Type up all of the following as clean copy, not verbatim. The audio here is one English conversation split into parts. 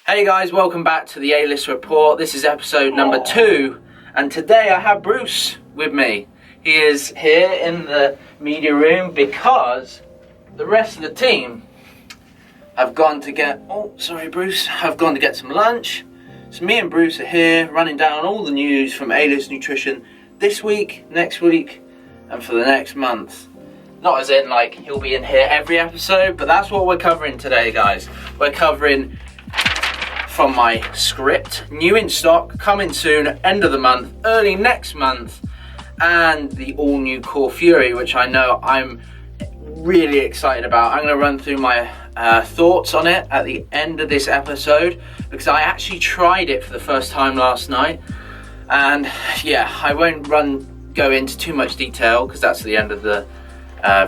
Hey guys, welcome back to the A-List Report. This is episode number 2, and today I have Bruce with me. He is here in the media room because the rest of the team have gone to get, have gone to get some lunch. So me and Bruce are here running down all the news from A-List Nutrition this week, next week, and for the next month. Not as in like he'll be in here every episode, but that's what we're covering today, guys. We're covering from my script, new in stock, coming soon, end of the month, early next month, and the all new Core Fury, which I know I'm really excited about. I'm going to run through my thoughts on it at the end of this episode, because I actually tried it for the first time last night, and yeah, I won't go into too much detail because that's the end of the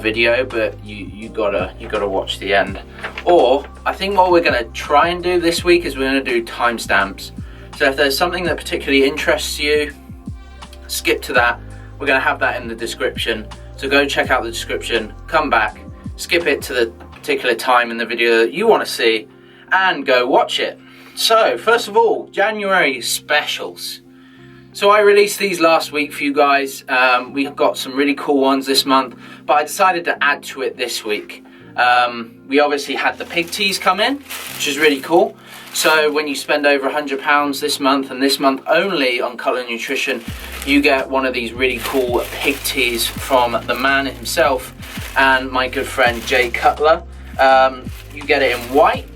video, but you gotta watch the end. Or I think what we're gonna try and do this week is we're gonna do timestamps. So if there's something that particularly interests you, skip to that. We're gonna have that in the description. So go check out the description, come back, skip it to the particular time in the video that you want to see, and go watch it. So first of all, January specials. So I released these last week for you guys. We've got some really cool ones this month, but I decided to add to it this week. We obviously had the pig teas come in, which is really cool. So when you spend over £100 this month, and this month only on Colour Nutrition, you get one of these really cool pig teas from the man himself and my good friend Jay Cutler. You get it in white,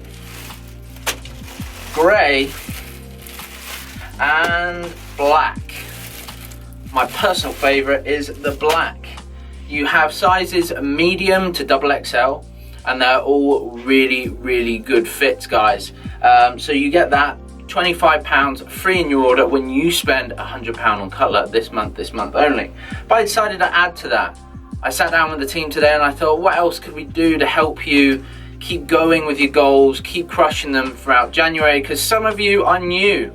grey, and black. My personal favorite is the black. You have sizes medium to XXL, and they're all really good fits, guys. So you get that £25 free in your order when you spend £100 on Cutler this month only. But I decided to add to that. I sat down with the team today and I thought, what else could we do to help you keep going with your goals, keep crushing them throughout January? Because some of you are new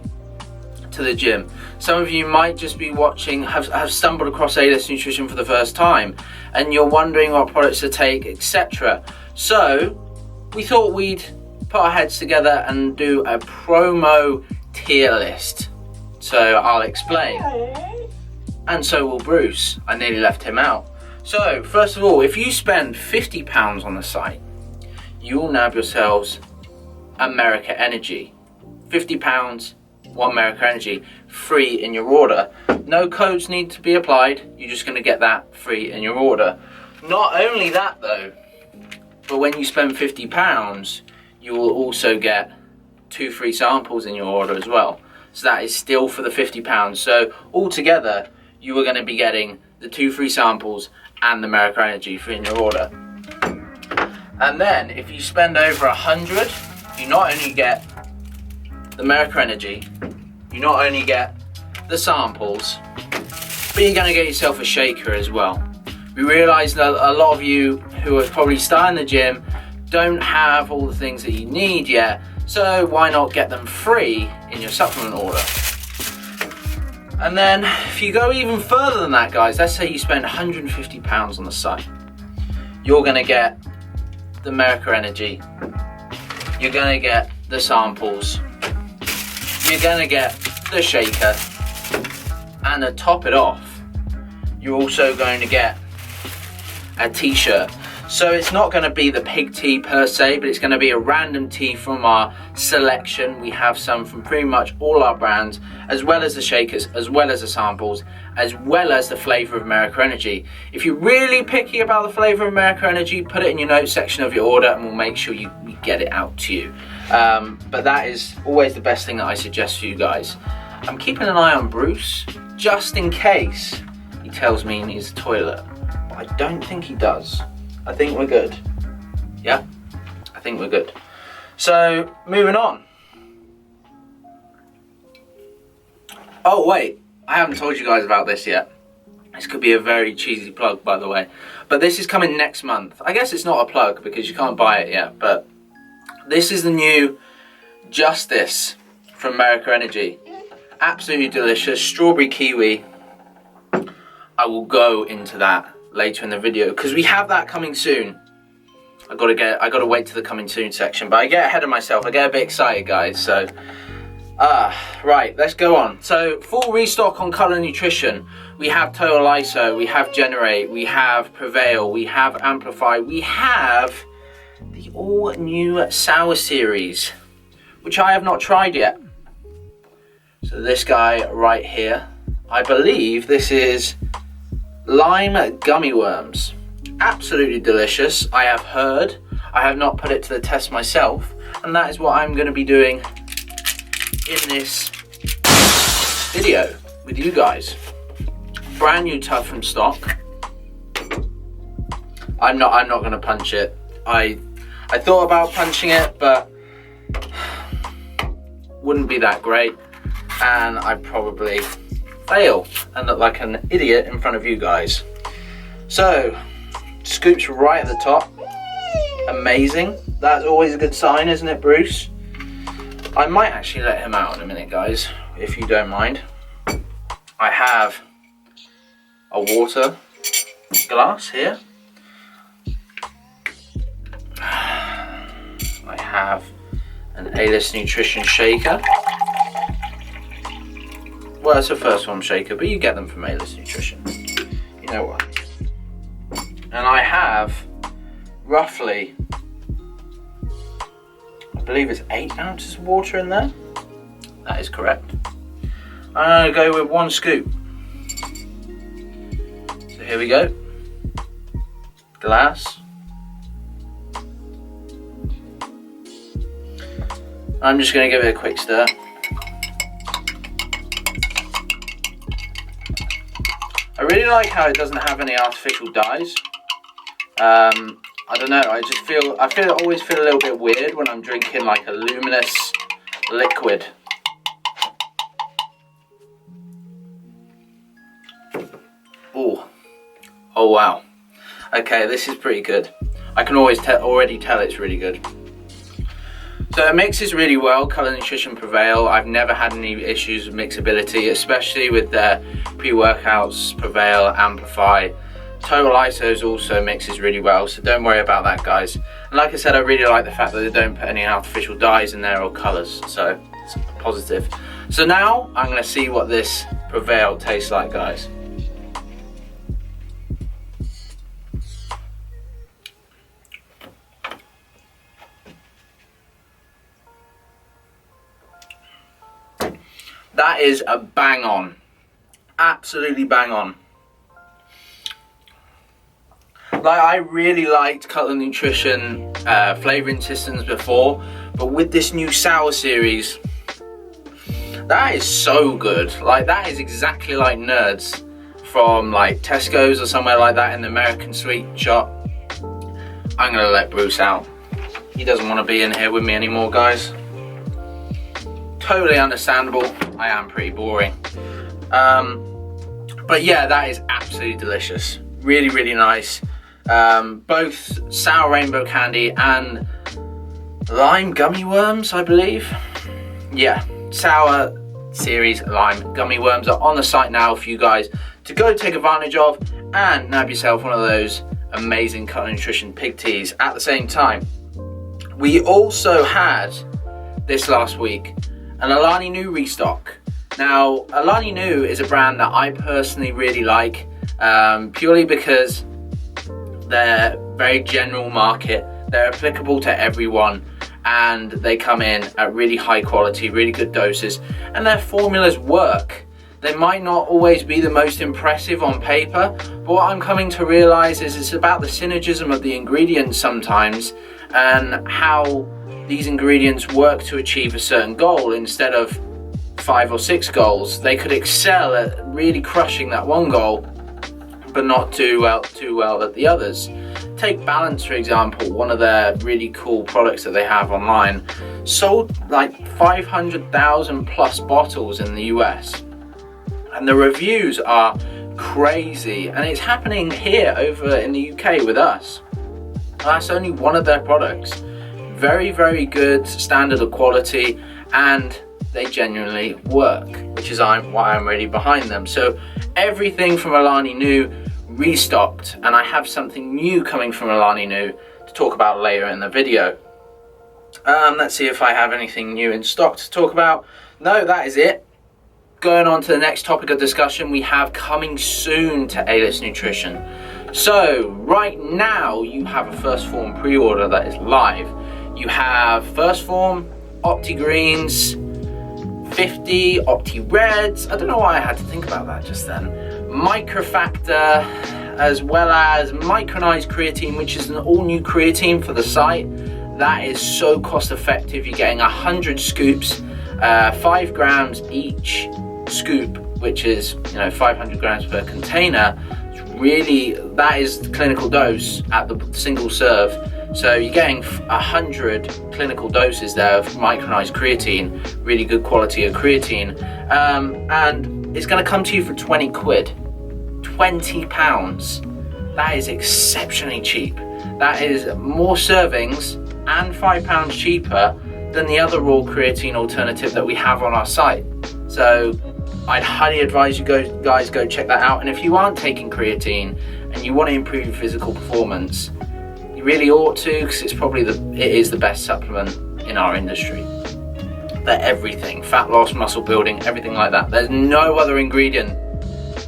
to the gym. Some of you might just be watching, have stumbled across A-List Nutrition for the first time, and you're wondering what products to take, etc. So we thought we'd put our heads together and do a promo tier list. So I'll explain, and so will Bruce. I nearly left him out. So first of all, if you spend £50 on the site, you will nab yourselves America Energy. £50, one America Energy, free in your order. No codes need to be applied. You're just going to get that free in your order. Not only that though, but when you spend £50, you will also get 2 free samples in your order as well. So that is still for the £50. So altogether, you are going to be getting the 2 free samples and the America Energy free in your order. And then if you spend over 100, you not only get the America Energy, you not only get the samples, but you're going to get yourself a shaker as well. We realise that a lot of you who are probably starting the gym don't have all the things that you need yet, so why not get them free in your supplement order? And then if you go even further than that, guys, let's say you spend £150 on the site, you're going to get the America Energy, you're going to get the samples, you're going to get the shaker, and to top it off, you're also going to get a t-shirt. So it's not going to be the pig tea per se, but it's going to be a random tea from our selection. We have some from pretty much all our brands, as well as the shakers, as well as the samples, as well as the flavour of America Energy. If you're really picky about the flavour of America Energy, put it in your notes section of your order and we'll make sure we get it out to you. But that is always the best thing that I suggest for you guys. I'm keeping an eye on Bruce, just in case he tells me he needs a toilet. But I don't think he does. I think we're good. Yeah, I think we're good. So, moving on. Oh wait, I haven't told you guys about this yet. This could be a very cheesy plug, by the way. But this is coming next month. I guess it's not a plug because you can't buy it yet, but this is the new Justice from America Energy. Absolutely delicious, strawberry kiwi. I will go into that later in the video because we have that coming soon. I gotta wait to the coming soon section, but I get ahead of myself. I get a bit excited, guys. So, right, let's go on. So, full restock on Color Nutrition. We have Total ISO, we have Generate, we have Prevail, we have Amplify, we have the all new Sour series, which I have not tried yet. So this guy right here, I believe this is lime gummy worms. Absolutely delicious. I have heard. I have not put it to the test myself, and that is what I'm going to be doing in this video with you guys. Brand new tub from stock. I'm not going to punch it. I thought about punching it, but wouldn't be that great, and I'd probably fail and look like an idiot in front of you guys. So, scoops right at the top. Amazing. That's always a good sign, isn't it, Bruce? I might actually let him out in a minute, guys, if you don't mind. I have a water glass here. I have an A-List Nutrition shaker. Well, it's a first one shaker, but you get them from A-List Nutrition. You know what? And I have roughly, I believe it's 8 ounces of water in there. That is correct. I'm going to go with 1 scoop. So here we go. Glass. I'm just going to give it a quick stir. I really like how it doesn't have any artificial dyes. I don't know, I always feel a little bit weird when I'm drinking like a luminous liquid. Oh wow. Okay, this is pretty good. I can already tell it's really good. So it mixes really well, Color Nutrition Prevail. I've never had any issues with mixability, especially with their pre-workouts, Prevail, Amplify. Total ISOs also mixes really well, so don't worry about that, guys. And like I said, I really like the fact that they don't put any artificial dyes in there or colours, so it's positive. So now I'm going to see what this Prevail tastes like, guys. That is a bang on. Absolutely bang on. Like, I really liked Color Nutrition flavouring systems before, but with this new Sour series, that is so good. Like, that is exactly like Nerds from like Tesco's or somewhere like that in the American sweet shop. I'm gonna let Bruce out. He doesn't want to be in here with me anymore, guys. Totally understandable. I am pretty boring. But yeah, that is absolutely delicious. Really, really nice. Both sour rainbow candy and lime gummy worms, I believe. Yeah, Sour series lime gummy worms are on the site now for you guys to go take advantage of and nab yourself one of those amazing Color Nutrition pig teas at the same time. We also had, this last week, an Alani Nu restock. Now, Alani Nu is a brand that I personally really like, purely because they're very general market, they're applicable to everyone, and they come in at really high quality, really good doses, and their formulas work. They might not always be the most impressive on paper, but what I'm coming to realize is it's about the synergism of the ingredients sometimes, and how these ingredients work to achieve a certain goal. Instead of 5 or 6 goals, they could excel at really crushing that one goal, but not too well at the others. Take Balance, for example, one of their really cool products that they have online, sold like 500,000 plus bottles in the US, and the reviews are crazy, and it's happening here over in the UK with us. That's only one of their products. Very, very good standard of quality, and they genuinely work, which is why I'm really behind them. So everything from Alani Nu restocked, and I have something new coming from Alani Nu to talk about later in the video. Let's see if I have anything new in stock to talk about. No, that is it. Going on to the next topic of discussion we have coming soon to A-List Nutrition. So right now you have a First Phorm pre-order that is live. You have First Phorm, Opti-Greens, 50 Opti-Reds. I don't know why I had to think about that just then. Microfactor, as well as micronized creatine, which is an all-new creatine for the site. That is so cost effective. You're getting 100 scoops, 5 grams each scoop, which is 500 grams per container. It's really, that is the clinical dose at the single serve. So you're getting 100 clinical doses there of micronized creatine, really good quality of creatine, and it's going to come to you for 20 quid, 20 pounds. That is exceptionally cheap. That is more servings and £5 cheaper than the other raw creatine alternative that we have on our site. So I'd highly advise you guys go check that out. And if you aren't taking creatine and you want to improve your physical performance, you really ought to, because it's probably it is the best supplement in our industry for everything, fat loss, muscle building, everything like that. There's no other ingredient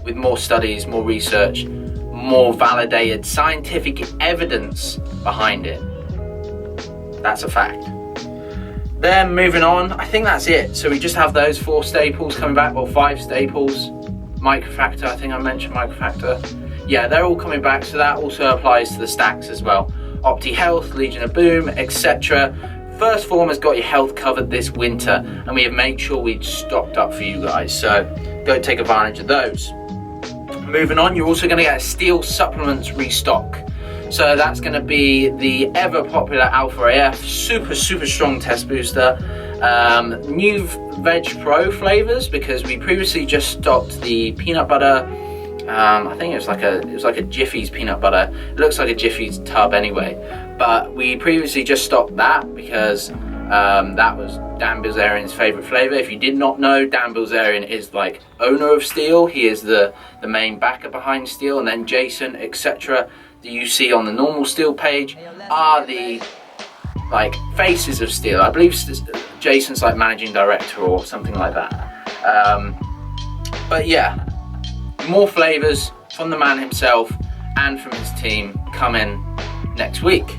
with more studies, more research, more validated scientific evidence behind it. That's a fact. Then moving on, I think that's it. So we just have those 4 staples coming back, or 5 staples. Microfactor, I think I mentioned Microfactor. Yeah, they're all coming back, so that also applies to the stacks as well. Opti Health, Legion of Boom, etc. First Phorm has got your health covered this winter, and we have made sure we've stocked up for you guys. So go take advantage of those. Moving on, you're also going to get a Steel Supplements restock. So that's going to be the ever popular Alpha AF, super strong test booster. New Veg Pro flavors, because we previously just stocked the peanut butter. I think it was like a Jiffy's peanut butter. It looks like a Jiffy's tub anyway. But we previously just stocked that because that was Dan Bilzerian's favorite flavor. If you did not know, Dan Bilzerian is like owner of Steel. He is the main backer behind Steel, and then Jason, etc. that you see on the normal Steel page are the faces of Steel. I believe Jason's like managing director or something like that. But yeah, more flavors from the man himself and from his team coming next week.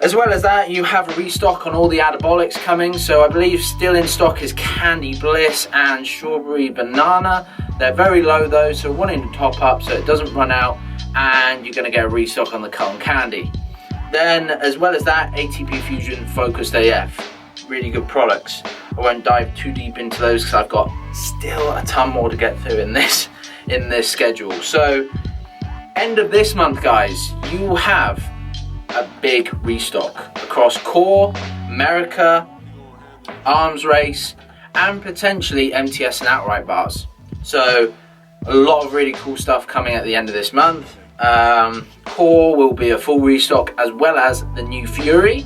As well as that, you have a restock on all the anabolics coming. So I believe still in stock is Candy Bliss and Strawberry Banana. They're very low though, so wanting to top up so it doesn't run out, and you're going to get a restock on the cotton candy. Then as well as that, ATP Fusion Focused AF, really good products. I won't dive too deep into those because I've got still a ton more to get through in this schedule. So end of this month, guys, you will have a big restock across Core, America, Arms Race, and potentially MTS and Outright bars. So a lot of really cool stuff coming at the end of this month. Core will be a full restock, as well as the new Fury.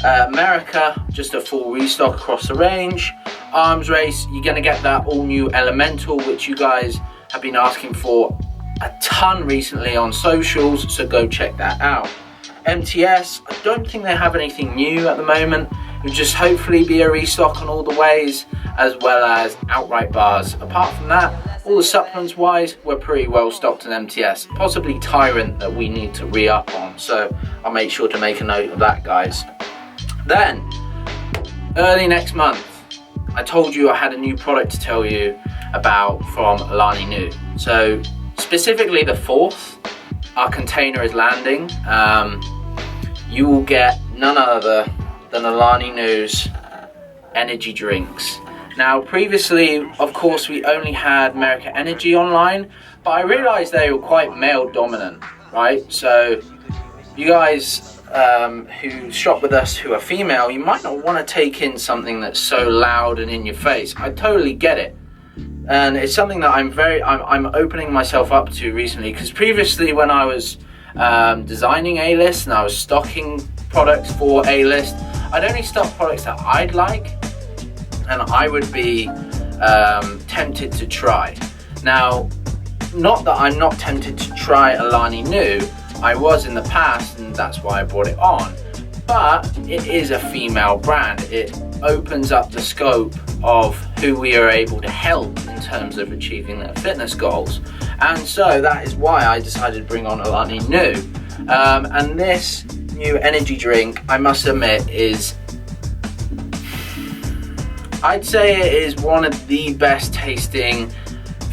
America, just a full restock across the range. Arms Race, you're going to get that all new Elemental, which you guys have been asking for a ton recently on socials, so go check that out. MTS, I don't think they have anything new at the moment. It will just hopefully be a restock on all the ways, as well as Outright bars. Apart from that, all the supplements wise, we're pretty well stocked in MTS. Possibly Tyrant that we need to re-up on, so I'll make sure to make a note of that, guys. Then, early next month, I told you I had a new product to tell you about from Alani Nu. So specifically the 4th, our container is landing. You will get none other than Alani Nu's energy drinks. Now previously, of course, we only had America Energy online, but I realized they were quite male dominant, right? So you guys who shop with us who are female, you might not want to take in something that's so loud and in your face. I totally get it. And it's something that I'm opening myself up to recently, because previously when I was designing A-List and I was stocking products for A-List, I'd only stock products that I'd like and I would be tempted to try. Now, not that I'm not tempted to try Alani Nu, I was in the past, and that's why I brought it on. But it is a female brand. It opens up the scope of who we are able to help in terms of achieving their fitness goals. And so that is why I decided to bring on Alani New. And this new energy drink, I must admit, I'd say it is one of the best tasting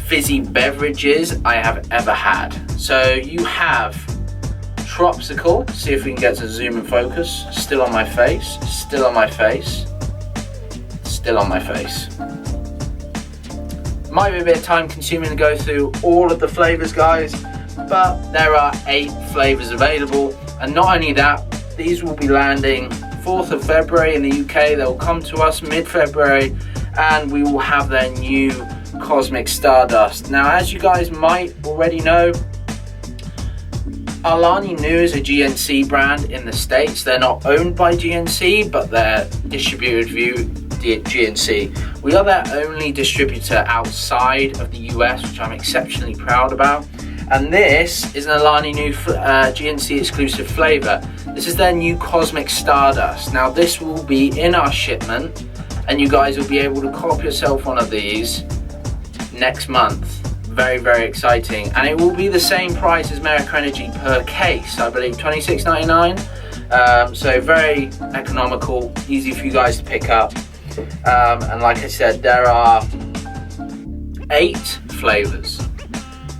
fizzy beverages I have ever had. So you have Tropsical, see if we can get to zoom and focus, still on my face, still on my face, still on my face. Might be a bit time consuming to go through all of the flavors, guys, but there are 8 flavors available, and not only that, these will be landing 4th of February in the UK. They'll come to us mid-February, and we will have their new Cosmic Stardust. Now, as you guys might already know, Alani New is a GNC brand in the States. They're not owned by GNC, but they're distributed via GNC. We are their only distributor outside of the US, which I'm exceptionally proud about. And this is an Alani New GNC exclusive flavor. This is their new Cosmic Stardust. Now this will be in our shipment, and you guys will be able to cop yourself one of these next month. Very, very exciting. And it will be the same price as America Energy per case, I believe $26.99. So very economical, easy for you guys to pick up. And like I said, there are 8 flavors.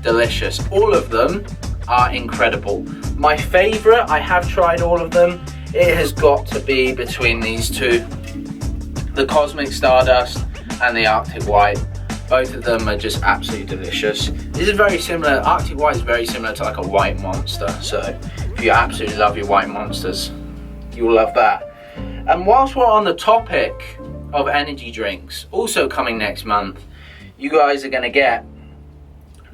Delicious. All of them are incredible. My favorite, I have tried all of them, it has got to be between these two, the Cosmic Stardust and the Arctic White. Both of them are just absolutely delicious. This is very similar, Arctic White is very similar to like a White Monster, so if you absolutely love your White Monsters, you'll love that. And whilst we're on the topic of energy drinks, also coming next month, you guys are going to get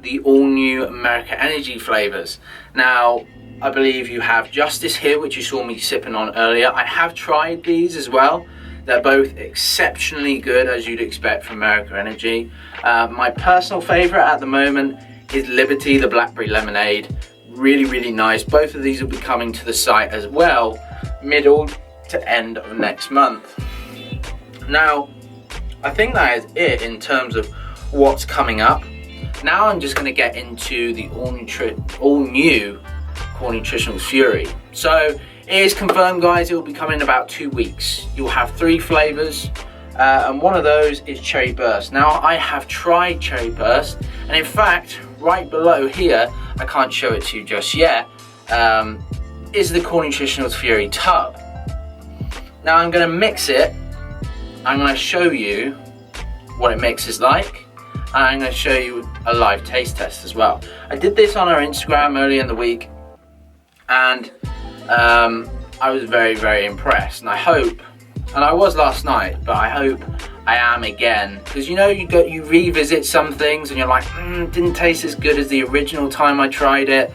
the all new America Energy flavors. Now, I believe you have Justice here, which you saw me sipping on earlier. I have tried these as well. They're both exceptionally good, as you'd expect from America Energy. My personal favorite at the moment is Liberty, the Blackberry Lemonade. Really, really nice. Both of these will be coming to the site as well, middle to end of next month. Now, I think that is it in terms of what's coming up. Now I'm just going to get into the all new Core Nutritionals Fury. So it is confirmed, guys, it will be coming in about 2 weeks. You'll have 3 flavors, and one of those is Cherry Burst. Now, I have tried Cherry Burst, and in fact, right below here, I can't show it to you just yet, is the Core Nutritionals Fury tub. Now, I'm going to mix it. I'm going to show you what it mixes like, and I'm going to show you a live taste test as well. I did this on our Instagram early in the week, and I was very, very impressed, and I hope, and I was last night, but I hope I am again, because you know, you revisit some things and you're like, didn't taste as good as the original time I tried it.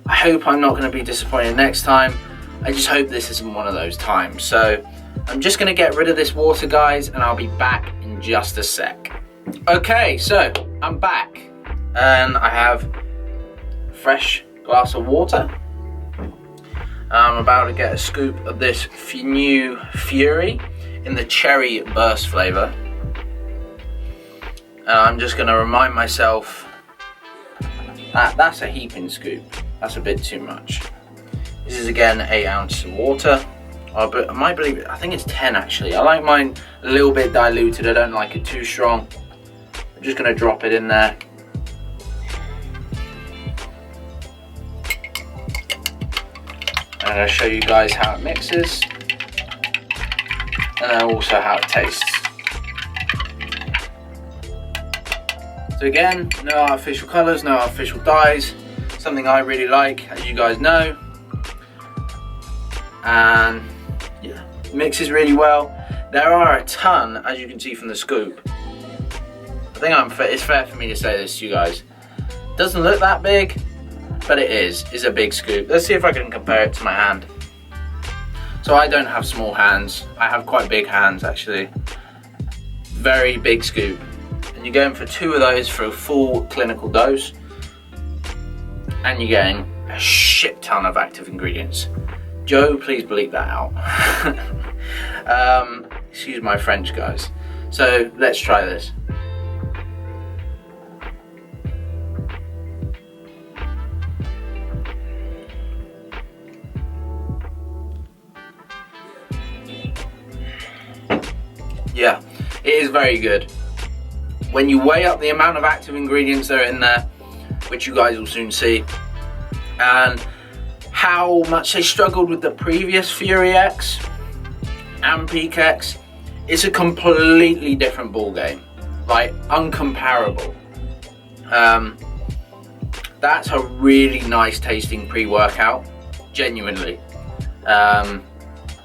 I hope I'm not going to be disappointed next time. I just hope this isn't one of those times. So I'm just going to get rid of this water, guys, and I'll be back in just a sec. Okay, so I'm back, and I have a fresh glass of water. I'm about to get a scoop of this new Fury in the Cherry Burst flavour. I'm just going to remind myself that that's a heaping scoop. That's a bit too much. This is again 8 ounces of water. I might believe it, I think it's 10 actually. I like mine a little bit diluted, I don't like it too strong. I'm just going to drop it in there. I'm going to show you guys how it mixes, and then also how it tastes. So again, no artificial colours, no artificial dyes, something I really like, as you guys know. And yeah, it mixes really well. There are a ton, as you can see from the scoop. I think it's fair for me to say this to you guys. It doesn't look that big, but it is a big scoop. Let's see if I can compare it to my hand. So I don't have small hands. I have quite big hands actually. Very big scoop. And you're going for 2 of those for a full clinical dose. And you're getting a shit ton of active ingredients. Joe, please bleep that out. Excuse my French, guys. So let's try this. Yeah, it is very good. When you weigh up the amount of active ingredients that are in there, which you guys will soon see, and how much they struggled with the previous Fury X and Peak X, it's a completely different ball game, like uncomparable. That's a really nice tasting pre-workout, genuinely.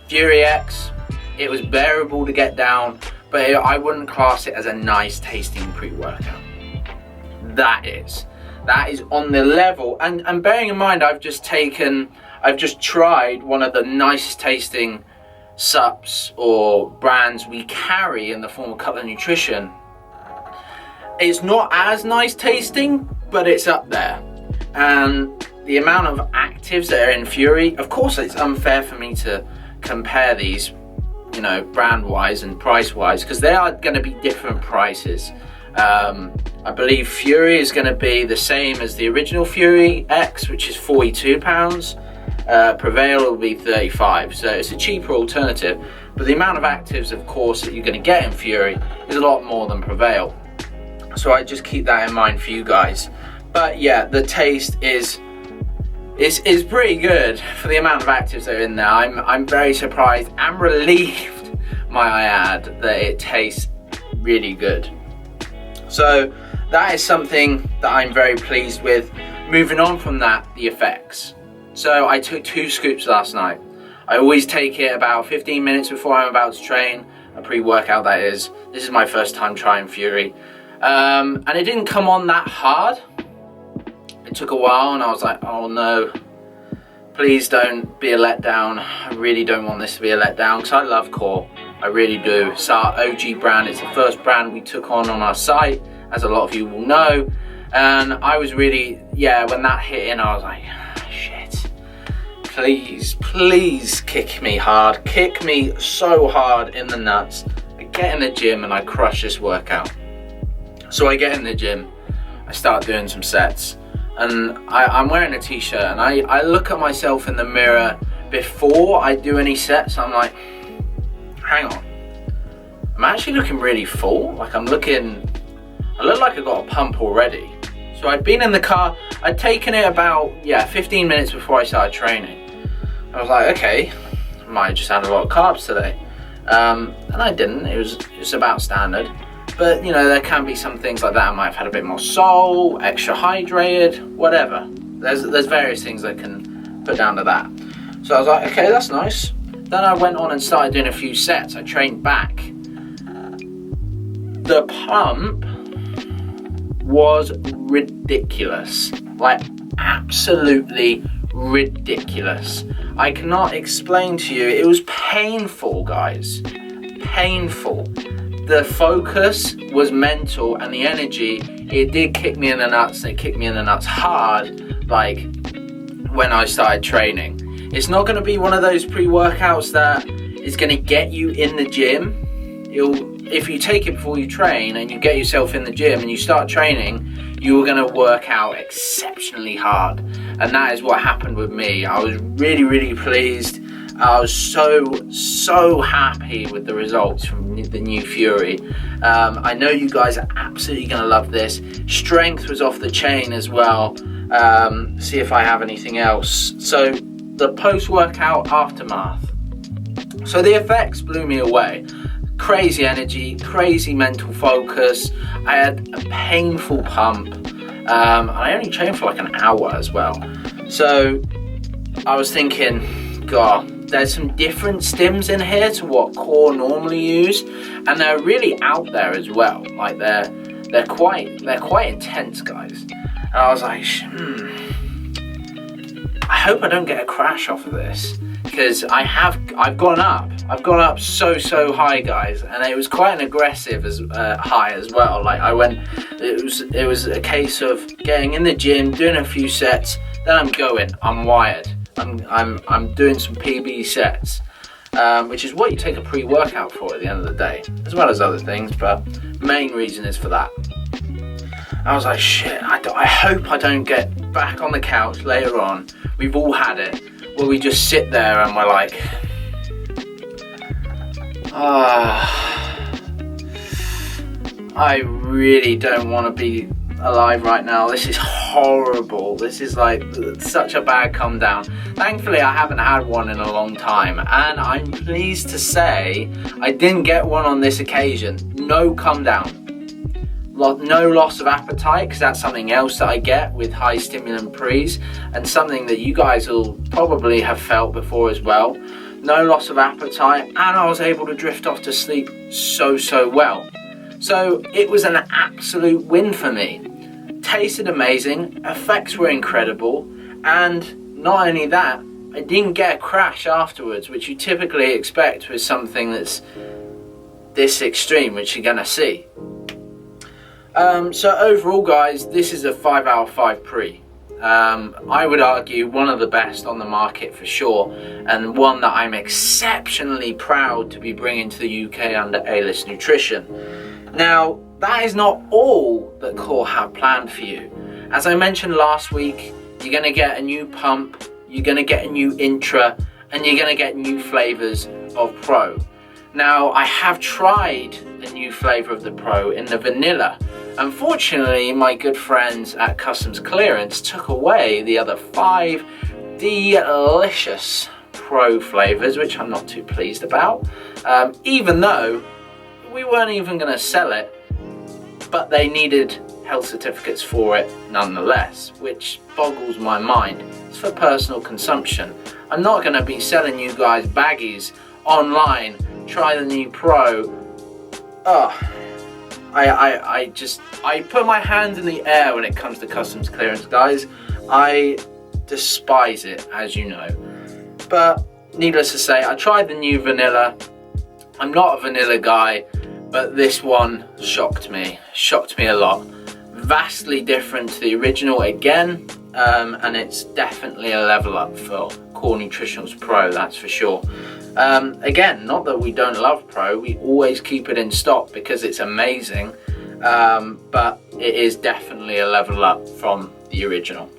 Fury X, it was bearable to get down, but I wouldn't class it as a nice tasting pre-workout. That is on the level, and bearing in mind I've just tried one of the nicest tasting sups or brands we carry in the form of Cutler Nutrition. It's not as nice tasting, but it's up there. And the amount of actives that are in Fury, of course it's unfair for me to compare these, you know, brand wise and price wise, because they are going to be different prices. I believe Fury is going to be the same as the original Fury X, which is £42. Prevail will be 35, so it's a cheaper alternative, but the amount of actives, of course, that you're going to get in Fury is a lot more than Prevail, so I just keep that in mind for you guys. But yeah, the taste is pretty good for the amount of actives that are in there. I'm very surprised and relieved, might I add, that it tastes really good. So that is something that I'm very pleased with. Moving on from that, the effects. So I took 2 scoops last night. I always take it about 15 minutes before I'm about to train, a pre-workout that is. This is my first time trying Fury. And it didn't come on that hard. It took a while and I was like, oh no, please don't be a letdown. I really don't want this to be a letdown, because I love Core. I really do. It's our OG brand. It's the first brand we took on our site, as a lot of you will know. And I was really, when that hit in, I was like, shit, please kick me hard. Kick me so hard in the nuts. I get in the gym and I crush this workout. So I get in the gym, I start doing some sets, and I'm wearing a t-shirt, and I look at myself in the mirror before I do any sets. I'm like, hang on, I'm actually looking really full. Like I look like I got a pump already. So I'd been in the car, I'd taken it about 15 minutes before I started training. I was like, okay, I might have just had a lot of carbs today, and I didn't. It was about standard. But you know, there can be some things like that. I might have had a bit more salt, extra hydrated, whatever. There's various things that can put down to that. So I was like, okay, that's nice. Then I went on and started doing a few sets. I trained back. The pump was ridiculous, like absolutely ridiculous. I cannot explain to you. It was painful, guys. Painful. The focus was mental, and the energy, it did kick me in the nuts. It kicked me in the nuts hard, like when I started training. It's not going to be one of those pre-workouts that is going to get you in the gym. If you take it before you train and you get yourself in the gym and you start training, you're going to work out exceptionally hard. And that is what happened with me. I was really pleased. I was so happy with the results from the new Fury. I know you guys are absolutely going to love this. Strength was off the chain as well. See if I have anything else. So the post-workout aftermath. So the effects blew me away. Crazy energy, crazy mental focus. I had a painful pump. I only trained for like an hour as well. So I was thinking, God, there's some different stims in here to what Core normally use, and they're really out there as well. Like they're quite intense, guys. And I was like, I hope I don't get a crash off of this. because I've gone up so high, guys, and it was quite an aggressive high as well. Like it was a case of getting in the gym, doing a few sets, then I'm wired. I'm doing some PB sets, which is what you take a pre-workout for at the end of the day, as well as other things, but main reason is for that. I was like, shit, I hope I don't get back on the couch later on. We've all had it, where we just sit there and we're like, I really don't want to be alive right now. This is horrible. This is like such a bad come down. Thankfully, I haven't had one in a long time, and I'm pleased to say I didn't get one on this occasion. No come down. No loss of appetite, because that's something else that I get with high stimulant pre's, and something that you guys will probably have felt before as well. No loss of appetite, and I was able to drift off to sleep so well. So it was an absolute win for me. Tasted amazing, effects were incredible, and not only that, I didn't get a crash afterwards, which you typically expect with something that's this extreme, which you're gonna see. So overall, guys, this is a 5 out of 5 pre. I would argue one of the best on the market for sure, and one that I'm exceptionally proud to be bringing to the UK under A-List Nutrition. Now, that is not all that Core have planned for you. As I mentioned last week, you're going to get a new pump, you're going to get a new intra, and you're going to get new flavors of Pro. Now, I have tried a new flavor of the Pro in the vanilla. Unfortunately, my good friends at Customs Clearance took away the other 5 delicious Pro flavors, which I'm not too pleased about, even though we weren't even going to sell it, but they needed health certificates for it nonetheless, which boggles my mind. It's for personal consumption. I'm not going to be selling you guys baggies online. Try the new Pro. I put my hands in the air when it comes to customs clearance, guys. I despise it, as you know. But needless to say, I tried the new vanilla. I'm not a vanilla guy, but this one shocked me a lot. Vastly different to the original again, and it's definitely a level up for Core Nutritionals Pro, that's for sure. Again, not that we don't love Pro, we always keep it in stock because it's amazing, but it is definitely a level up from the original,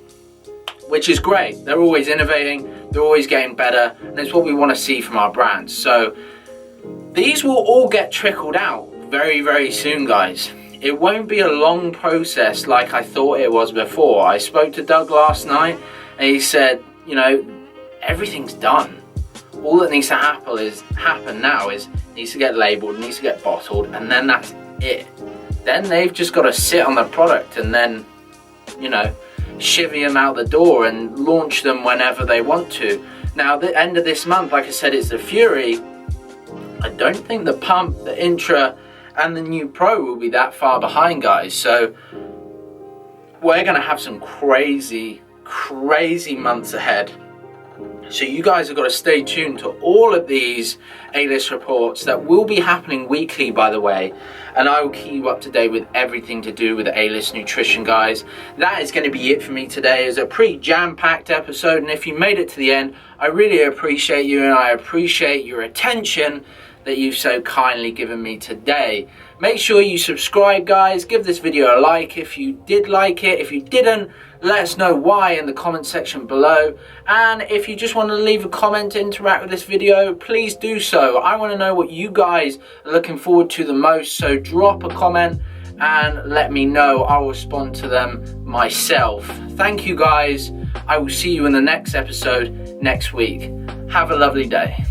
which is great. They're always innovating, they're always getting better, and it's what we want to see from our brands. So these will all get trickled out very soon, guys. It won't be a long process like I thought it was before. I spoke to Doug last night and he said, you know, everything's done. All that needs to happen now is needs to get labeled, needs to get bottled, and then that's it. Then they've just got to sit on the product and then, you know, chivvy them out the door and launch them whenever they want to. Now, the end of this month, like I said, it's the Fury. I don't think the pump, the intra, and the new Pro will be that far behind, guys. So we're going to have some crazy months ahead. So you guys have got to stay tuned to all of these A-List reports that will be happening weekly, by the way. And I will keep you up to date with everything to do with A-List Nutrition, guys. That is going to be it for me today. It's a pretty jam-packed episode. And if you made it to the end, I really appreciate you, and I appreciate your attention that you've so kindly given me today. Make sure you subscribe, guys. Give this video a like if you did like it. If you didn't, let us know why in the comment section below. And if you just want to leave a comment to interact with this video, please do so. I want to know what you guys are looking forward to the most, so drop a comment and let me know. I'll respond to them myself. Thank you, guys. I will see you in the next episode next week. Have a lovely day.